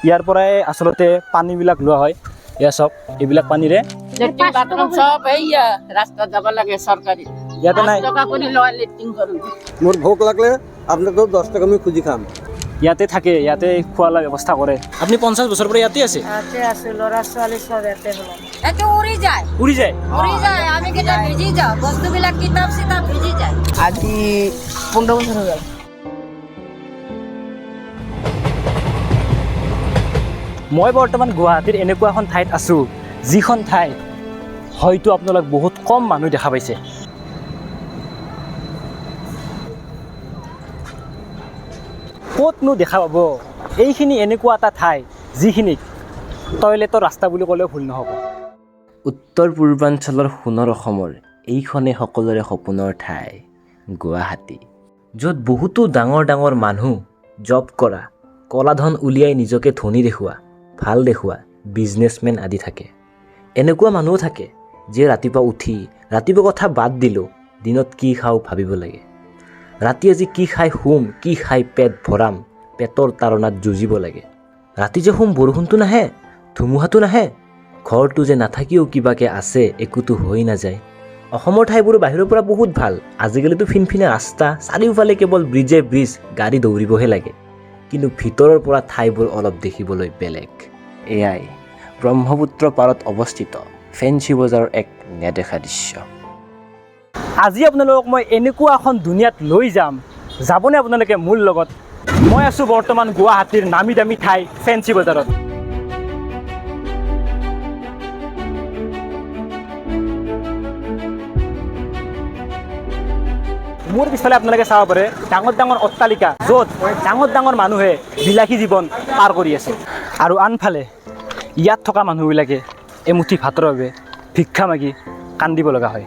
ইয়াৰ পৰাই আচলতে পানীবিলাক লোৱা হয়। এয়া চব এইবিলাক পানীৰে লেট্ৰিন বাথৰুম সব এইয়া রাস্তা যাব লাগে সরকারি ইয়াতে নাই। 5 টাকা করে লয় লেট্রিন করুন। মোর ভোক লাগলে আপনাকে 10 টাকা আমি খুঁজি খাম। ইয়াতে থাকে, ইয়াতে খোৱা লোৱাৰ ব্যৱস্থা কৰে। আপুনি 50 বছৰৰ পৰা ইয়াতে আছে? আছে আছে লৰা ছোৱালী সব এতে হলো। এতে উড়ি যায় উৰি যায়। আমি কেটা ভিজি যাও বস্তুবিলাক কিতাপ চিতাপ ভিজি যায়। আজি 15 বছর হয়ে গেল। মই বৰ্তমান গুৱাহাটীৰ এনেকুৱা এখন ঠাইত আছোঁ, যিখন ঠাইত হয়তো আপোনালোক বহুত কম মানুহ দেখা পাইছে। ক'তনো দেখা পাব? এইখিনি এনেকুৱা এটা ঠাই যিখিনিক টয়লেটৰ ৰাস্তা বুলি ক'লেও ভুল নহ'ব। উত্তৰ পূৰ্বাঞ্চলৰ সোণৰ অসমৰ এইখনেই সকলোৰে সপোনৰ ঠাই গুৱাহাটী, য'ত বহুতো ডাঙৰ ডাঙৰ মানুহ জব কৰা, কলাধন উলিয়াই নিজকে ধনী দেখুওৱা, ভাল দেখুওৱা বিজনেছমেন আদি থাকে। এনেকুৱা মানুহো থাকে যিয়ে ৰাতিপুৱা উঠি ৰাতিপুৱা কথা বাদ দিলেও দিনত কি খাওঁ ভাবিব লাগে। ৰাতি আজি কি খাই শুম, কি খাই পেট ভৰাম, পেটৰ তাৰণাত যুঁজিব লাগে। ৰাতি যে শুম বৰষুণটো নাহে, ধুমুহাটো নাহে, ঘৰটো যে নাথাকিও কিবাকে আছে, একোতো হৈ নাযায়। অসমৰ ঠাইবোৰ বাহিৰৰ পৰা বহুত ভাল। আজিকালিতো ফিনফিনা ৰাস্তা, চাৰিওফালে কেৱল ব্ৰিজ, গাড়ী দৌৰিবহে লাগে। কিন্তু ভিতৰৰ পৰা ঠাইবোৰ অলপ দেখিবলৈ বেলেগ। এয়াই ব্ৰহ্মপুত্ৰ পাৰত অৱস্থিত ফেঞ্চি বজাৰৰ এক নেদেখা দৃশ্য। আজি আপোনালোকক মই এনেকুৱা এখন দুনিয়াত লৈ যাম, যাবনে আপোনালোকে মোৰ লগত? মই আছোঁ বৰ্তমান গুৱাহাটীৰ নামী দামী ঠাই ফেঞ্চি বজাৰত। মোৰ পিছফালে আপোনালোকে চাব পাৰে ডাঙৰ ডাঙৰ অট্টালিকা, য'ত ডাঙৰ ডাঙৰ মানুহে বিলাসী জীৱন পাৰ কৰি আছে। আৰু আনফালে ইয়াত থকা মানুহবিলাকে এমুঠি ভাতৰ বাবে ভিক্ষা মাগি কান্দিব লগা হয়।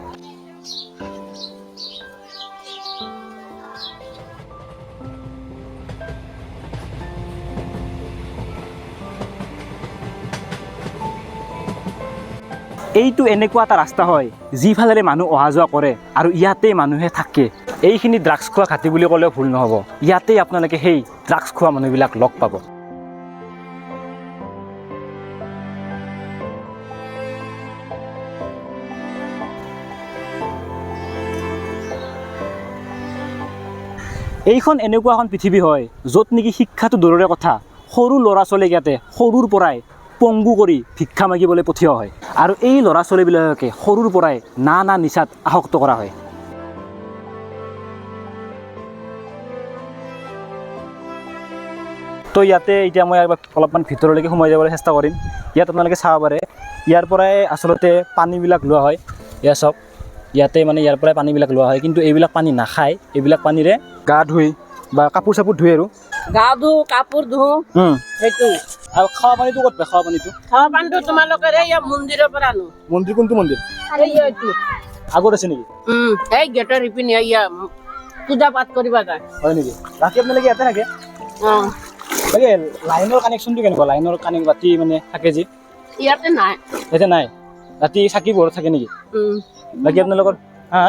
এইটো এনেকুৱা এটা ৰাস্তা হয় যিফালেৰে মানুহ অহা যোৱা কৰে আৰু ইয়াতেই মানুহে থাকে। এইখিনি ড্ৰাগছ খোৱা ঘাটি বুলি ক'লেও ভুল নহ'ব। ইয়াতেই আপোনালোকে সেই ড্ৰাগছ খোৱা মানুহবিলাক লগ পাব। এইখন এনেকুৱা এখন পৃথিৱী হয় য'ত নেকি শিক্ষাটো দূৰৰে কথা, সৰু ল'ৰা ছোৱালীক ইয়াতে সৰুৰ পৰাই পংগু কৰি ভিক্ষা মাগিবলৈ পঠিওৱা হয়। আৰু এই ল'ৰা ছোৱালীবিলাকে সৰুৰ পৰাই নানা নিচাত আসক্ত কৰা হয়। তো ইয়াতে এতিয়া মই অলপমান ভিতৰলৈকে সোমাই যাবলৈ চেষ্টা কৰিম। ইয়াত আপোনালোকে চাব পাৰে ইয়াৰ পৰাই আচলতে পানীবিলাক লোৱা হয়। এয়া চব ইয়াতে মানে ইয়াৰ পৰাই পানীবিলাক লোৱা হয়, কিন্তু এইবিলাক পানী নাখায়। এইবিলাক পানীৰে গা ধুই বা কাপোৰ চাপোৰ ধুই আৰু গা ধু কাপোৰ ধু সেইটো। আৰু খোৱা পানীটো ক'ত পায়? খোৱা পানীটো তোমালোকে এই মন্দিৰৰ পৰা আনো। মন্দিৰ কোনটো মন্দিৰ? এইটো আগত আছে নেকি? এই গেটৰ ইপিনে এইয়া পূজা পাঠ কৰিবা যায়। হয় নেকি? ৰাতি আপোনালোকে ইয়াতে থাকে? বাকী লাইনৰ কানেকশ্যনটো কেনেকুৱা? লাইনৰ বাতি মানে থাকে যে ইয়াতে নাই। ইয়াতে নাই? ৰাতি চাকি পোহৰত থাকে নেকি? বাকী আপোনালোকৰ হা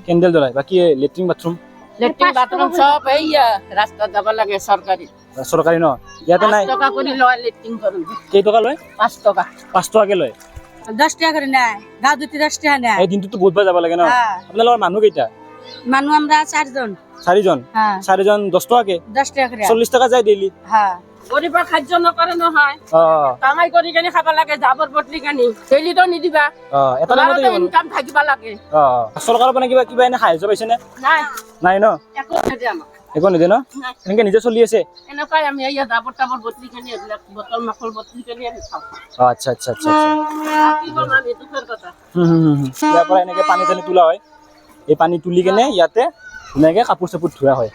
কেণ্ডেল জ্বলায়? বাকী লেট্ৰিন বাথৰুম? লেট্ৰিন বাথৰুম সব এইয়া ৰাস্তা যাব লাগে সৰকাৰি। চৰকাৰী ন? ইয়াতে নাই? 5 টাকা করে লয় লেট্রিন করুন। কেইটকা লয়? 5 টাকা। 5 টকাকে লয়? 10 টাকা করে নাই, গা ধুতে 10 টাকা নাই। এই দিনটোতো বহুতবাৰ যাব লাগে ন? আপোনালোকৰ মানুহ কেইটা? মানুহ আমরা 4 জন। 4 জন? হ্যাঁ 4 জন 10 টকাকে? 10 টাকা করে। 40 টাকা যায় ডেইলি? হ্যাঁ গরিবা খাদ্য নকৰে নহয়। অঁ কামাই কৰি কেনে খাব লাগে, জাবৰ বটলি কানি ডেইলিতো নিদিবা। এটা টাইমতে দিব। ইনকাম থাকিব লাগে। চৰকাৰৰ পৰা কিবা এনে সাহায্য পাইছেনে? নাই নাই ন? একো নিদিয়ে আমাক। একো নিদিয়ে ন? নাই। এনেকৈ নিজে চলি আছে? এনেকুৱাই আমি এইয়া জাবৰ তাবৰ বটলি কানি এইবিলাক বটল মাখল বটলি কানি আমি খাওঁ। আচ্ছা আচ্ছা আচ্ছা কি ক'ম আমি দুখৰ কথা। ইয়াৰ পৰা এনেকৈ পানী চানী তোলা হয়। এই পানী তুলি কেনে ইয়াতে ধুনীয়াকৈ কাপোৰ চাপোৰ ধোৱা হয়।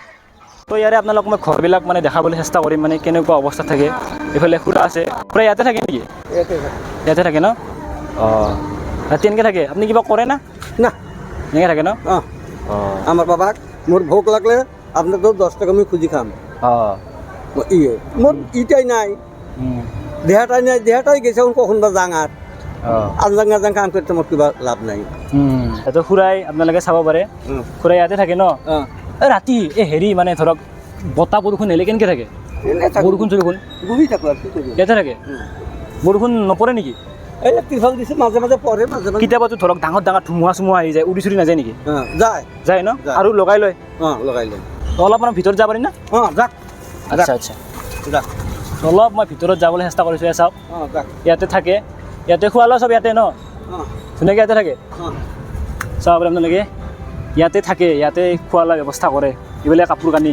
তো ইয়াৰে আপোনালোক মই ঘৰবিলাক মানে দেখাবলৈ চেষ্টা কৰিম, মানে কেনেকুৱা অৱস্থা থাকে। এইফালে খুৰা আছে, খুৰা ইয়াতে থাকে নেকি? ইয়াতে থাকে ন? অঁ ৰাতি এনেকৈ থাকে? আপুনি কিবা কৰে না? না এনেকৈ থাকে ন? অঁ অঁ আমার বাবাক মোর ভোক লাগলে আপনাকে 10 টাকা আমি খুঁজি খাম। অঁ ইয়ে মোর ইটাই নাই, দেহাটাই নাই, দেহাটাই গেছে কখন বা জাঙার অঁ আজাং কাম করতে মোর কিবা লাভ নাই। তো খুৰাই আপোনালোকে চাব পাৰে, খুৰাই ইয়াতে থাকে ন? অঁ ৰাতি এই হেৰি মানে ধৰক বতাহ বৰষুণ এলে কেনেকৈ থাকে? এনে থাকো বৰষুণ চৰষুণ ঘূৰি থাকো আৰু কি কৰিম ইয়াতে থাকে বৰষুণ নপৰে নেকি এই ত্ৰিফাল দিছে মাজে মাজে পৰে মাজে মাজে কেতিয়াবাতো ধৰক ডাঙৰ ডাঙৰ ধুমুহা চুমুহা আহি যায় উৰি চুৰি নাযায় নেকি যায় যায় ন যায়। আৰু লগাই লয় লগাই লয় তো অলপমান ভিতৰত যাব পাৰি না যাক আচ্ছা আচ্ছা যাক অলপ মই ভিতৰত যাবলৈ চেষ্টা কৰিছোঁ চাওক যাক ইয়াতে থাকে ইয়াতে খোৱা লোৱা চব ইয়াতে ন ধুনীয়াকৈ ইয়াতে থাকে চাব পাৰে আপোনালোকে ইয়াতে থাকে ইয়াতে খোৱা লোৱা ব্যৱস্থা কৰে এইবিলাক কাপোৰ কানি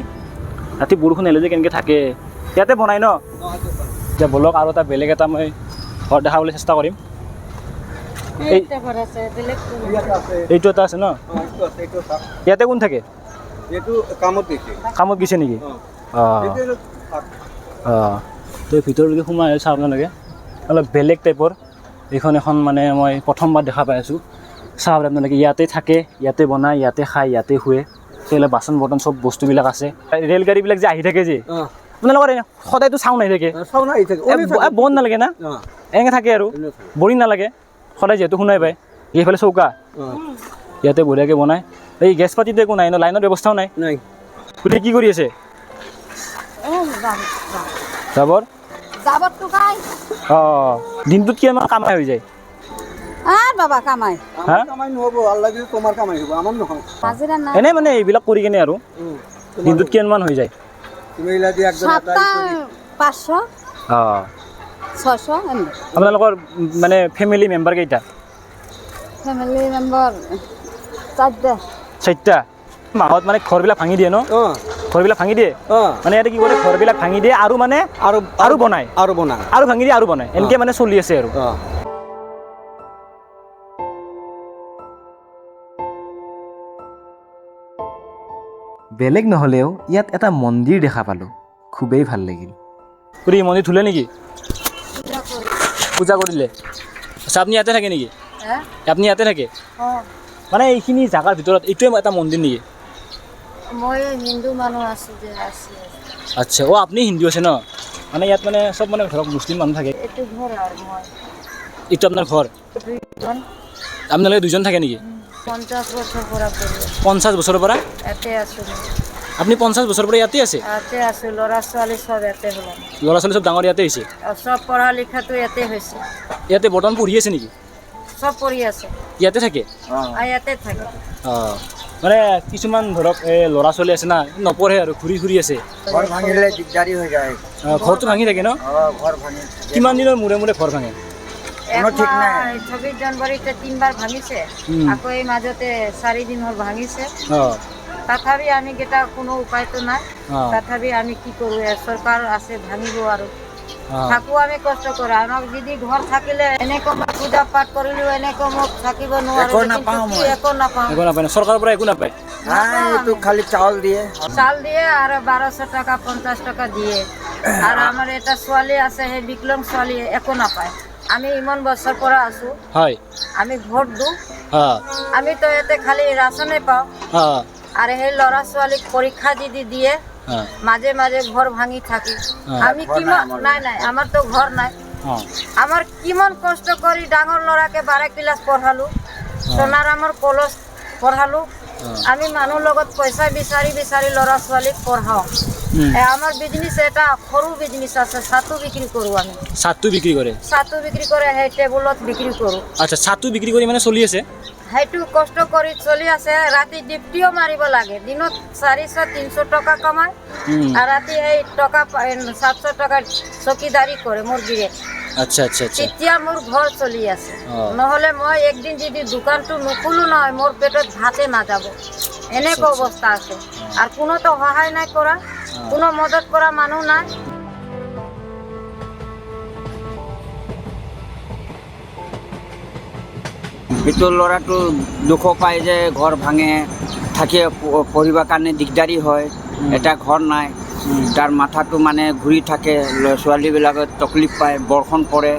ৰাতি বৰষুণ আহিলে যে কেনেকৈ থাকে ইয়াতে বনাই ন এতিয়া বলক আৰু এটা বেলেগ এটা মই ঘৰ দেখাবলৈ চেষ্টা কৰিম এই ইয়াতে আছে এইটো এটা আছে ন এইটো আছে এইটো থাক ইয়াতে কোন থাকে এইটো কামত দিছে কামত গৈছে নেকি অঁ এইটো থাক অঁ তো ভিতৰলৈকে সোমাই চাওক আপোনালোকে অলপ বেলেগ টাইপৰ এইখন এখন মানে মই প্ৰথমবাৰ দেখা পাই আছোঁ চাওক আপোনালোকে ইয়াতে থাকে ইয়াতে বনায় ইয়াতে খায় ইয়াতে শুৱে সেইবিলাক বাচন বৰ্তন চব বস্তুবিলাক আছে ৰেলগাড়ীবিলাক যে আহি থাকে যে আপোনালোকৰ সদায়তো চাউণ্ড আহি থাকে চাউন আহি থাকে বন্ধ নালাগে না এনেকৈ থাকে আৰু বৰিং নালাগে সদায় যিহেতু শুনাই পায় এইফালে চৌকা ইয়াতে বঢ়িয়াকৈ বনায় এই গেছ পাতিটো একো নাই ন লাইনৰ ব্যৱস্থাও নাই নাই গোটেই কি কৰি আছে যাবৰ যাবতটো কাই অঁ দিনটোত কিমান কামাই হৈ যায় বাবা কামাই হা কামাই নহ'ব আল্লাহ যদি তোমাৰ কামাই হ'ব আমাৰ নহয় হাজিৰা নাই এনেই মানে এইবিলাক কৰি কিনে আৰু দিনটোত কিমান হৈ যায় তুমি এইলা দি একজন সাতটা 500 অঁ 600 এনে আপোনালোকৰ মানে ফেমিলি মেম্বাৰ কেইটা ফেমিলি মেম্বাৰ 4টা মাহত মানে ঘৰবিলাক ভাঙি দিয়ে ন ঘৰবিলাক ভাঙি দিয়ে মানে ইয়াতে কি কৰে ঘৰবিলাক ভাঙি দিয়ে আৰু মানে আৰু বনায় আৰু বনায় আৰু ভাঙি দিয়ে আৰু বনায় এনেকৈ মানে চলি আছে আৰু বেলেগ নহ'লেও ইয়াত এটা মন্দিৰ দেখা পালোঁ খুবেই ভাল লাগিল খুৰী মন্দিৰ ধুলে নেকি পূজা কৰিলে আচ্ছা আপুনি ইয়াতে থাকে নেকি আপুনি ইয়াতে থাকে মানে এইখিনি জেগাৰ ভিতৰত এইটোৱে এটা মন্দিৰ নেকি মই হিন্দু মানুহ আছোঁ যে আছে আচ্ছা অঁ আপুনি হিন্দু আছে ন মানে ইয়াত মানে চব মানে ধৰক মুছলিম মানুহ থাকে এইটো ঘৰ আৰু মই এইটো আপোনাৰ ঘৰ দুইজন আপোনালোকে দুজন থাকে নেকি 50 বছৰ পৰা কৰি 50 বছৰৰ পৰা ইয়াতে আছোঁ আপুনি 50 বছৰৰ পৰা ইয়াতে আছে ইয়াতে আছোঁ ল'ৰা ছোৱালী চব ইয়াতে হ'ল ল'ৰা ছোৱালী চব ডাঙৰ ইয়াতে হৈছে চব পঢ়া লিখাটো ইয়াতে হৈছে ইয়াতে বৰ্তমান পঢ়ি আছে নেকি চব পঢ়ি আছে ইয়াতে থাকে ইয়াতে থাকে অঁ মানে কিছুমান ধৰক এই ল'ৰা ছোৱালী আছে না নপঢ়ে আৰু ঘূৰি ঘূৰি আছে ঘৰ ভাঙিলে দিগদাৰী হৈ যায় ঘৰটো ভাঙি থাকে ন ঘৰ ভাঙি কিমান দিনৰ মূৰে মূৰে ঘৰ ভাঙে ঠিক নাই। 26 জানুৱাৰীতে 3বাৰ ভাঙিছে আকৌ এই মাজতে 4 দিন হ'ল ভাঙিছে অঁ তথাপি আমি কেইটা কোনো উপায়তো নাই অঁ তথাপি আমি কি কৰোঁ চৰকাৰ আছে ভাঙিব আৰু অঁ থাকো আমি কষ্ট কৰি আমাক যদি ঘৰ থাকিলে এনেকৈ মই পূজা পাঠ কৰিলোঁ এনেকৈ মোক থাকিব নোৱাৰোঁ একো নাপাওঁ একো নাপায় ন চৰকাৰৰ পৰা একো নাপায় এইটো খালি চাউল দিয়ে চাল দিয়ে আৰু 1200 টাকা 50 টাকা দিয়ে আৰু আমাৰ এটা ছোৱালী আছে সেই বিকলং ছোৱালী একো নাপায় আমি ইমান বছৰ পৰা আছোঁ হয় আমি ভোট দিওঁ অঁ আমিতো ইয়াতে খালি ৰাচনে পাওঁ অঁ আৰু সেই ল'ৰা ছোৱালীক পৰীক্ষা যদি দিয়ে অঁ মাজে মাজে ঘৰ ভাঙি থাকে আমি কিমান নাই আমাৰতো ঘৰ নাই অঁ আমাৰ কিমান কষ্ট কৰি ডাঙৰ ল'ৰাকে 12 ক্লাছ পঢ়ালোঁ সোণাৰামৰ কলেজ পঢ়ালোঁ আমি মানুহ লগত পইচা বিচাৰি বিচাৰি ল'ৰা ছোৱালীক পঢ়াওঁ আমাৰ বিজনেছ এটা সৰু বিজনেছ আছে চাটু বিক্ৰী কৰোঁ আমি চাটটো বিক্ৰী কৰে চাটু বিক্ৰী কৰে সেই টেবুলত বিক্ৰী কৰোঁ আচ্ছা চাটটো বিক্ৰী কৰি মানে চলি আছে সেইটো কষ্ট কৰি চলি আছে ৰাতি ডিউটিও মাৰিব লাগে দিনত 400-300 টকা কমায় আৰু ৰাতি সেই টকা 700 টকা চকীদাৰী কৰে মোৰ গিৰে আচ্ছা আচ্ছা আচ্ছা তেতিয়া মোৰ ঘৰ চলি আছে অঁ। নহ'লে মই একদিন যদি দোকানটো নুখোলো নহয় মোৰ পেটত ভাতে নাযাব এনেকুৱা অৱস্থা আছে আৰু কোনোতো সহায় নাই কৰা কোনো মদত কৰা মানুহ নাই সেইটো ল'ৰাটো দুখ পায় যে ঘৰ ভাঙে থাকে পঢ়িবৰ কাৰণে দিগদাৰী হয় এটা ঘৰ নাই তাৰ মাথাটো মানে ঘূৰি থাকে ল'ৰা ছোৱালীবিলাকে তকলিফ পায় বৰষুণ পৰে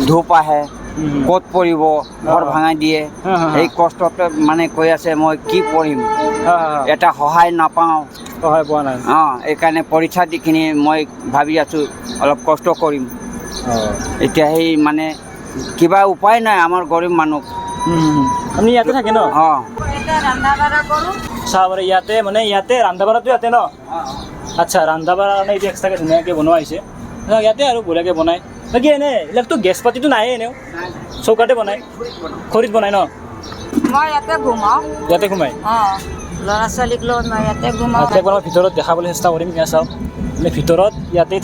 ধূপ আহে ক'ত পঢ়িব ঘৰ ভাঙাই দিয়ে এই কষ্টতে মানে কৈ আছে মই কি পঢ়িম এটা সহায় নাপাওঁ সহায় পোৱা নাই এইকাৰণে পৰীক্ষা দি কিনি মই ভাবি আছোঁ অলপ কষ্ট কৰিম এতিয়া সেই মানে কিবা উপায় নাই আমাৰ গৰীব মানুহ আপুনি ইয়াতে থাকে ন এটা ৰন্ধা বঢ়া কৰোঁ চাহ ইয়াতে মানে ইয়াতে ৰন্ধা বঢ়াটো ইয়াতে ন আচ্ছা ৰন্ধা বঢ়াৰ কাৰণে এতিয়া এক্সট্ৰাকৈ ধুনীয়াকৈ বনোৱা হৈছে ইয়াতে আৰু বঢ়িয়াকৈ বনায় বাকী এনে এইবিলাকতো গেছ পাতিটো নাইয়ে এনেও চৌকাতে বনায় খৰিত বনায় ন মই ইয়াতে ঘুমাওঁ ইয়াতে সোমাই অঁ ল'ৰা ছোৱালীক লৈ মই ইয়াতে ঘুমাওঁ আচ্ছা একবাৰ মই ভিতৰত দেখাবলৈ চেষ্টা কৰিম কিয় চাওক মানে ভিতৰত ইয়াতে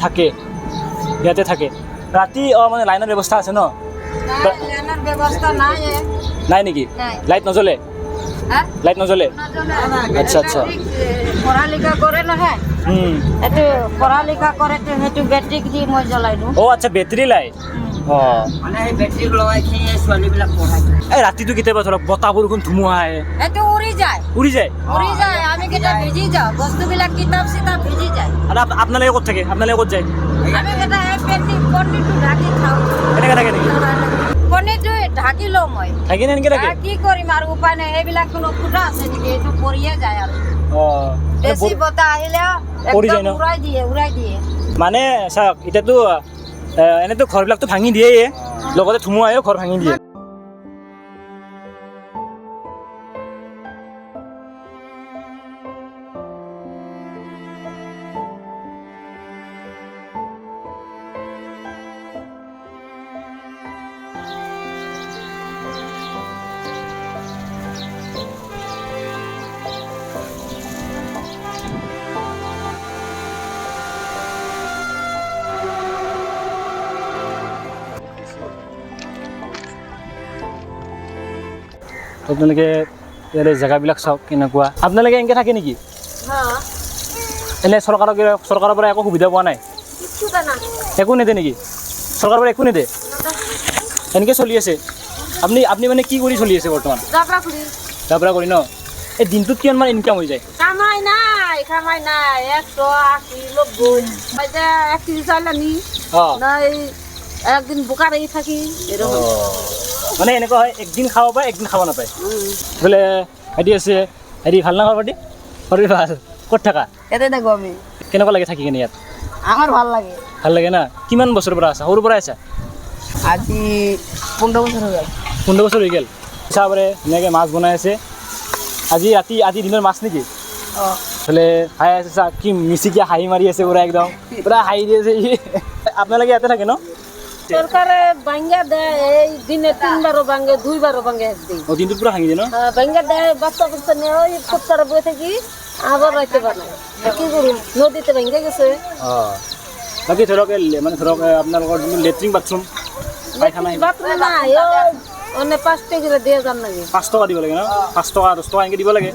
থাকে ৰাতি মানে লাইনৰ ব্যৱস্থা আছে ন লাইনৰ ব্যৱস্থা নাই নাই নেকি নাই। লাইট নজ্বলে হা লাইট নজ্বলে আচ্ছা, আচ্ছা। পঢ়া লিখা কৰে নহয় এইটো পঢ়া লিখা কৰে সেইটো বেটেৰীক দি মই জ্বলাই দিওঁ অঁ আচ্ছা বেটেৰী লাইট অঁ মানে সেই বেটেৰীক লগাই কিনে ছোৱালীবিলাক পঢ়াই এই ৰাতিটো কেতিয়াবা ধৰক বতাহ বৰষুণ ধুমুহা আহে সেইটো উৰি যায় আমি কেইটা ভিজি যাওঁ বস্তুবিলাক কিতাপ চিতাপ ভিজি যায় আৰু আপোনালোকে ক'ত থাকে আপোনালোকে ক'ত যায় আমি কেইটা এই পনীৰটো ঢাকি খাওঁ এনেকৈ থাকে নেকি পনীৰটো ঢাকি লওঁ মই থাকি নে এনেকৈ থাকে কি কৰিম আৰু উপায় নাই সেইবিলাক কোনো ফুটা আছে নেকি এইটো পৰিয়ে যায় আৰু অঁ বেছি বতাহ আহিলে পৰি যায় ন? একদম উৰাই দিয়ে মানে চাওক এতিয়াতো এনেতো ঘৰবিলাকতো ভাঙি দিয়েই লগতে ধুমুহাইও ঘৰ ভাঙি দিয়ে আপোনালোকে ইয়াৰে জেগাবিলাক চাওক কেনেকুৱা আপোনালোকে এনেকৈ থাকে নেকি এনে চৰকাৰৰ পৰা একো সুবিধা পোৱা নাই একো নিদিয়ে নেকি চৰকাৰৰ পৰা একো নিদিয়ে এনেকৈ চলি আছে আপুনি মানে কি কৰি চলি আছে বৰ্তমান তাৰ পৰা কৰি ন এই দিনটোত কিমানমান ইনকাম হৈ যায় কামাই নাই 180 90 এক কেজি চাউল আনি অঁ নাই একদিন বোকা লাগি থাকি এরকম মানে এনেকুৱা হয় একদিন খাব পায় একদিন খাব নাপায় বোলে হেৰি আছে হেৰি ভাল না খবৰ পাতি খবৰ ভাল ক'ত থাকা এতে থাকো আমি কেনেকুৱা লাগে থাকি কিনে ইয়াত আমাৰ ভাল লাগে ভাল লাগে না কিমান বছৰৰ পৰা আছা সৰুৰ পৰা আছা আজি 15 বছৰ হয়ে গেল 15 বছৰ হৈ গ'ল চাবৰে ধুনীয়াকৈ মাছ বনাই আছে আজি দিনৰ মাছ নেকি বোলে খাই আছে চা কি মিচিকিয়া হাঁহি মাৰি আছে পুৰা একদম পুৰা হাঁহি দি আছে আপোনালোকে ইয়াতে থাকে ন সরকারে ভাঙ্গা দেয় এই দিনে 3 বারো ভাঙ্গে 2 বারো ভাঙ্গে একদিন ও দিনটোত পুৰা ভাঙি দিয়ে ন ভাঙ্গা দেয় বাচ্চা বাচ্চা নিয়ে ওই ফুটকারে বসে থাকি আবার রাইতে বানায় কি করুন নদীতে ভাঙ্গে গেছে অঁ বাকী ধৰক মানে ধৰক আপোনালোকৰ যোনটো লেট্ৰিন বাথৰুম পায়খানা বাথরুম নাই ওই অনে 5 টাকা করে দিয়ে যান নাকি 5 টকা দিব লাগে ন 5 টকা 10 টকা এনেকৈ দিব লাগে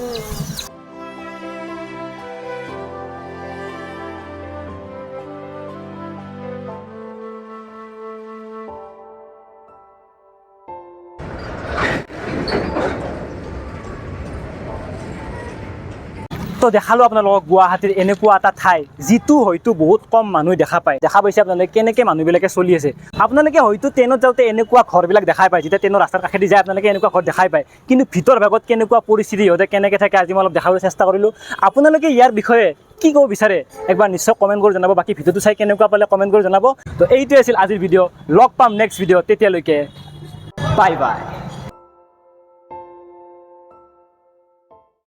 তো দেখালোঁ আপোনালোকক গুৱাহাটীৰ এনেকুৱা এটা ঠাই যিটো হয়তো বহুত কম মানুহে দেখা পাইছে আপোনালোকে কেনেকৈ মানুহবিলাকে চলি আছে আপোনালোকে হয়তো ট্ৰেইনত যাওঁতে এনেকুৱা ঘৰবিলাক দেখাই পায় যেতিয়া ট্ৰেইনৰ ৰাস্তাৰ কাষেদি যায় আপোনালোকে এনেকুৱা ঘৰ দেখাই পায় কিন্তু ভিতৰ ভাগত কেনেকুৱা পৰিস্থিতি সিহঁতে কেনেকৈ থাকে আজি মই অলপ দেখাবলৈ চেষ্টা কৰিলোঁ আপোনালোকে ইয়াৰ বিষয়ে কি ক'ব বিচাৰে একবাৰ নিশ্চয় কমেণ্ট কৰি জনাব বাকী ভিডিঅ'টো চাই কেনেকুৱা পালে কমেণ্ট কৰি জনাব তো এইটোৱে আছিল আজিৰ ভিডিঅ' লগ পাম নেক্সট ভিডিঅ' তেতিয়ালৈকে বাই বাই